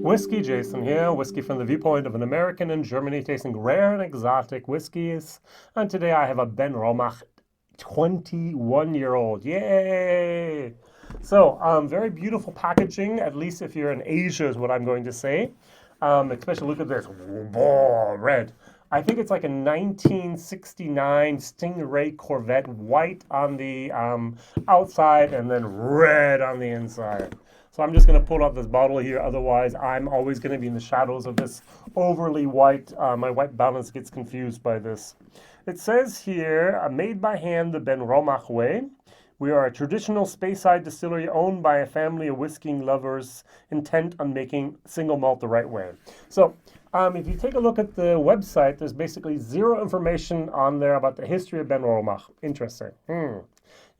WhiskyJason here, whiskey from the viewpoint of an American in Germany tasting rare and exotic whiskeys. And today I have a Benromach 21-year-old. Yay! So, very beautiful packaging, at least if you're in Asia is what I'm going to say. Especially look at this, whoa, red. I think it's like a 1969 Stingray Corvette, white on the outside and then red on the inside. So I'm just going to pull out this bottle here, otherwise I'm always going to be in the shadows of this overly white. My white balance gets confused by this. It says here, made by hand the Benromach way. We are a traditional Speyside distillery owned by a family of whiskey lovers intent on making single malt the right way. So if you take a look at the website, there's basically zero information on there about the history of Benromach. Interesting.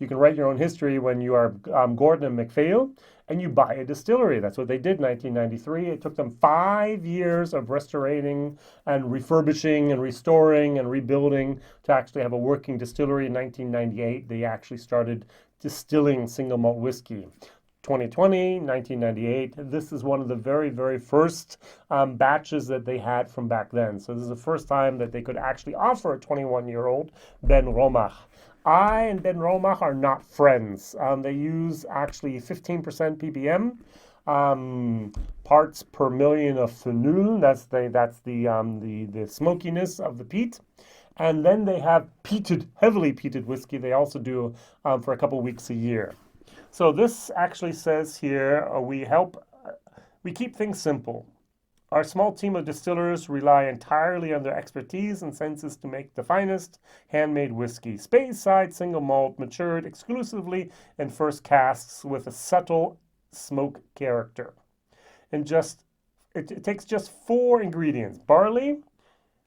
You can write your own history when you are Gordon MacPhail and you buy a distillery. That's what they did in 1993. It took them 5 years of restoring and refurbishing and restoring and rebuilding to actually have a working distillery. In 1998, they actually started distilling single malt whiskey. 2020, 1998, this is one of the very, very first batches that they had from back then. So this is the first time that they could actually offer a 21-year-old Benromach. I and Benromach are not friends. They use actually 15% ppm, parts per million of phenol. That's the smokiness of the peat. And then they have heavily peated whiskey. They also do for a couple weeks a year. So this actually says here, we keep things simple. Our small team of distillers rely entirely on their expertise and senses to make the finest handmade whiskey. Speyside single malt, matured exclusively in first casks with a subtle smoke character. And it takes just 4 ingredients: barley,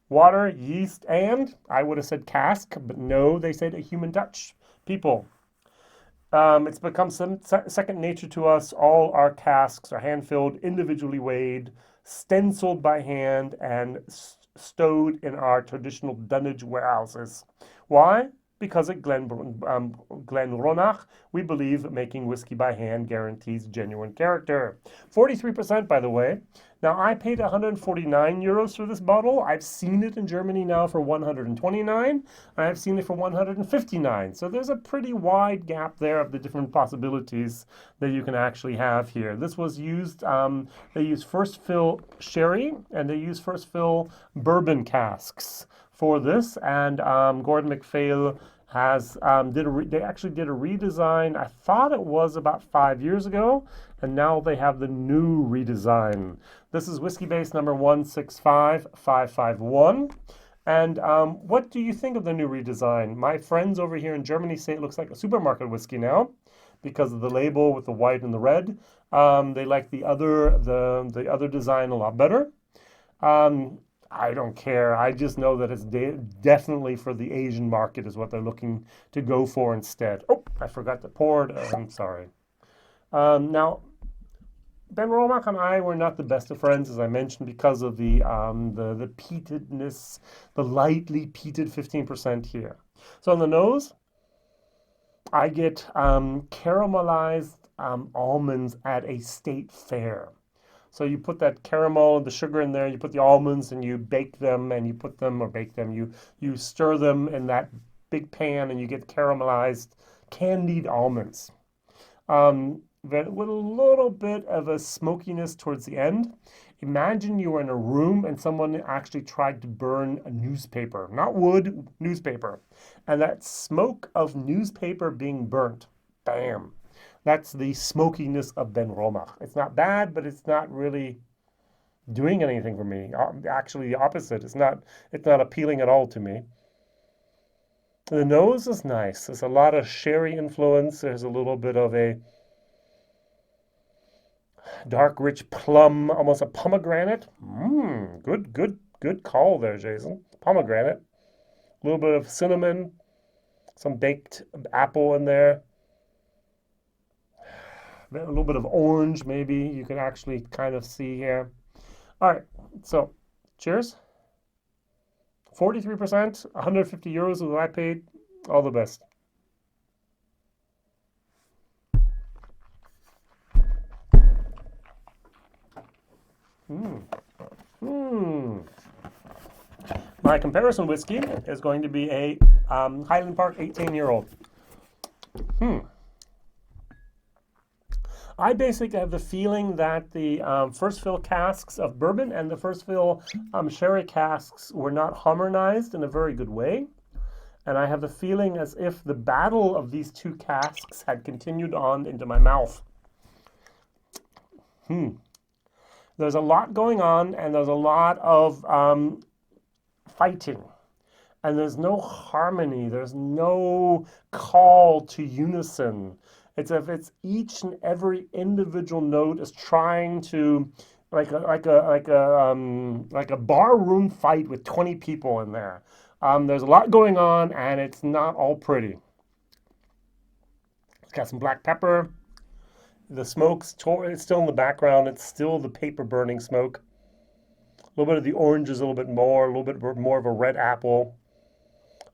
water, yeast, and I would have said cask, but no, they said a human touch. People. It's become second nature to us. All our casks are hand-filled, individually weighed, stenciled by hand, and stowed in our traditional dunnage warehouses. Why? Because at Benromach, we believe making whiskey by hand guarantees genuine character. 43%, by the way. Now, I paid 149 euros for this bottle. I've seen it in Germany now for 129, and I've seen it for 159. So there's a pretty wide gap there of the different possibilities that you can actually have here. This was used, they used first fill sherry, and they used first fill bourbon casks for this, and Gordon MacPhail they actually did a redesign. I thought it was about 5 years ago, and now they have the new redesign. This is whiskey base number 165551. And what do you think of the new redesign? My friends over here in Germany say it looks like a supermarket whiskey now because of the label with the white and the red. They like the other design a lot better. I don't care. I just know that it's definitely for the Asian market is what they're looking to go for instead. Oh, I forgot to pour it. I'm sorry. Now, Benromach and I were not the best of friends, as I mentioned, because of the peatedness, the lightly peated 15% here. So on the nose, I get caramelized almonds at a state fair. So you put that caramel and the sugar in there, you put the almonds and you bake them, and you put them, or bake them, you stir them in that big pan and you get caramelized candied almonds. With a little bit of a smokiness towards the end. Imagine you were in a room and someone actually tried to burn a newspaper, not wood, newspaper. And that smoke of newspaper being burnt, bam. That's the smokiness of Benromach. It's not bad, but it's not really doing anything for me. Actually, the opposite. It's not appealing at all to me. The nose is nice. There's a lot of sherry influence. There's a little bit of a dark, rich plum, almost a pomegranate. Good call there, Jason. Pomegranate. A little bit of cinnamon, some baked apple in there. A little bit of orange, maybe, you can actually kind of see here. All right, so cheers. 43%, 150 euros is what I paid. All the best. My comparison whiskey is going to be a Highland Park 18-year-old. I basically have the feeling that the first fill casks of bourbon and the first fill sherry casks were not harmonized in a very good way. And I have the feeling as if the battle of these two casks had continued on into my mouth. There's a lot going on, and there's a lot of fighting. And there's no harmony. There's no call to unison. It's if it's each and every individual note is trying to, like a bar room fight with 20 people in there. There's a lot going on, and it's not all pretty. It's got some black pepper. The smoke's it's still in the background. It's still the paper burning smoke. A little bit of the oranges, a little bit more of a red apple.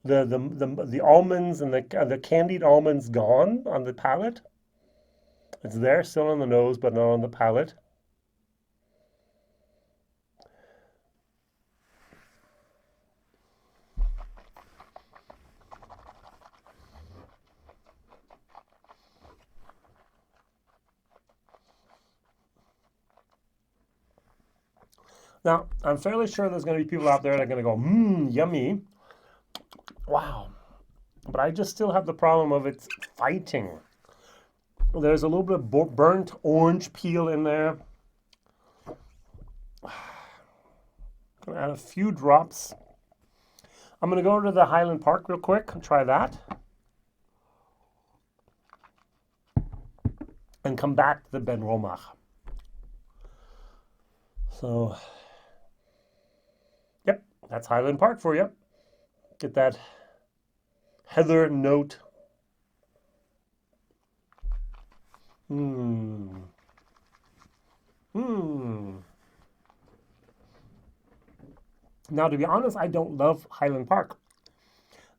The almonds and the candied almonds gone on the palate. It's there still on the nose, but not on the palate. Now, I'm fairly sure there's going to be people out there that are going to go, yummy. Wow. But I just still have the problem of it's fighting. There's a little bit of burnt orange peel in there. I'm going to add a few drops. I'm going to go to the Highland Park real quick and try that. And come back to the Benromach. So, yep, that's Highland Park for you. Get that heather note. Now, to be honest, I don't love Highland Park.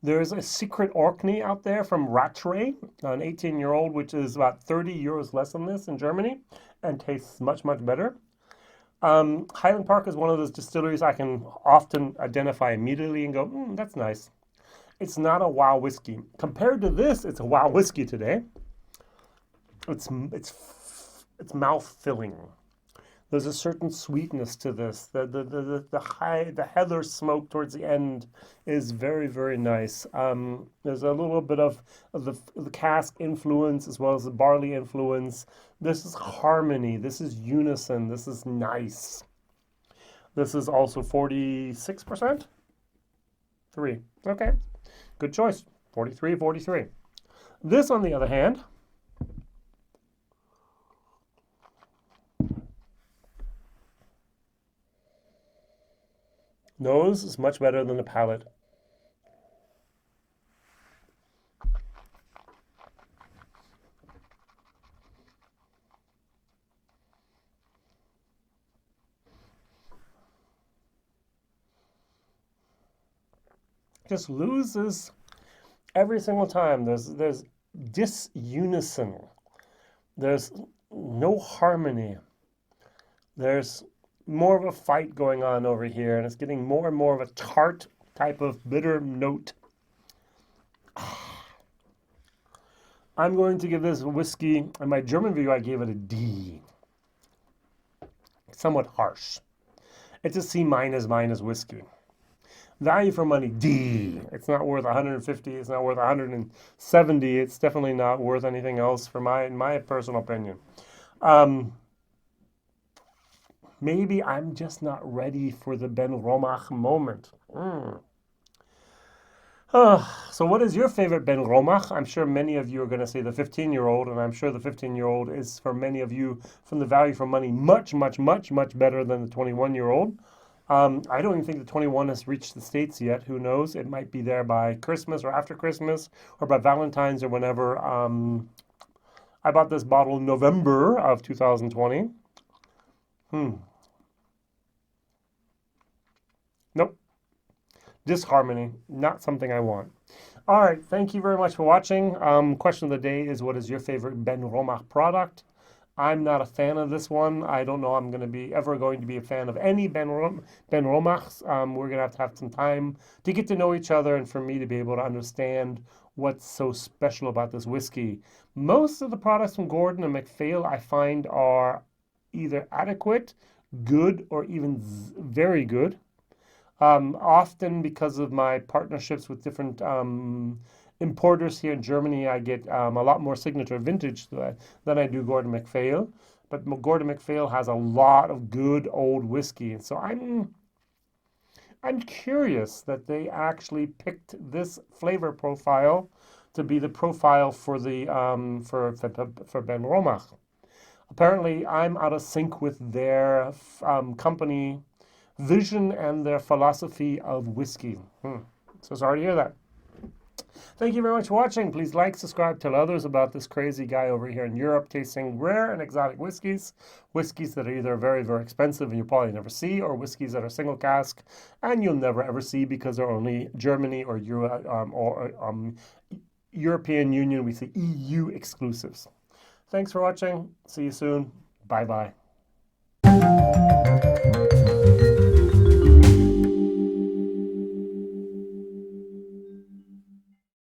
There's a secret Orkney out there from Rattray, an 18-year-old, which is about 30 euros less than this in Germany, and tastes much, much better. Highland Park is one of those distilleries I can often identify immediately and go, that's nice. It's not a wow whiskey. Compared to this, it's a wow whiskey today. It's mouth-filling. There's a certain sweetness to this. The heather smoke towards the end is very, very nice. There's a little bit of the cask influence as well as the barley influence. This is harmony. This is unison. This is nice. This is also 46%? 3. Okay. Good choice. 43, 43. This, on the other hand, nose is much better than the palate. Just loses every single time. There's disunison. There's no harmony. There's more of a fight going on over here, and it's getting more and more of a tart type of bitter note. I'm going to give this whiskey, in my German review I gave it a D. Somewhat harsh. It's a C- minus whiskey. Value for money, D. It's not worth 150, it's not worth 170, it's definitely not worth anything else for my personal opinion. Maybe I'm just not ready for the Benromach moment. So what is your favorite Benromach? I'm sure many of you are going to say the 15-year-old, and I'm sure the 15-year-old is, for many of you, from the value for money, much, much, much, much better than the 21-year-old. I don't even think the 21 has reached the States yet. Who knows? It might be there by Christmas or after Christmas or by Valentine's or whenever. I bought this bottle in November of 2020. Nope. Disharmony, not something I want. All right, thank you very much for watching. Question of the day is, what is your favorite Benromach product? I'm not a fan of this one. I don't know I'm going to be ever going to be a fan of any Benromachs. We're going to have some time to get to know each other and for me to be able to understand what's so special about this whiskey. Most of the products from Gordon and MacPhail I find are either adequate, good, or even very good. Often because of my partnerships with different importers here in Germany, I get a lot more signature vintage than I do Gordon MacPhail. But Gordon MacPhail has a lot of good old whiskey. And so I'm curious that they actually picked this flavor profile to be the profile for the for Benromach. Apparently, I'm out of sync with their company vision and their philosophy of whiskey. So sorry to hear that. Thank you very much for watching. Please like, subscribe, tell others about this crazy guy over here in Europe tasting rare and exotic whiskeys. Whiskeys that are either very, very expensive and you'll probably never see, or whiskeys that are single cask and you'll never ever see because they're only Germany or European Union, we say EU exclusives. Thanks for watching. See you soon. Bye-bye.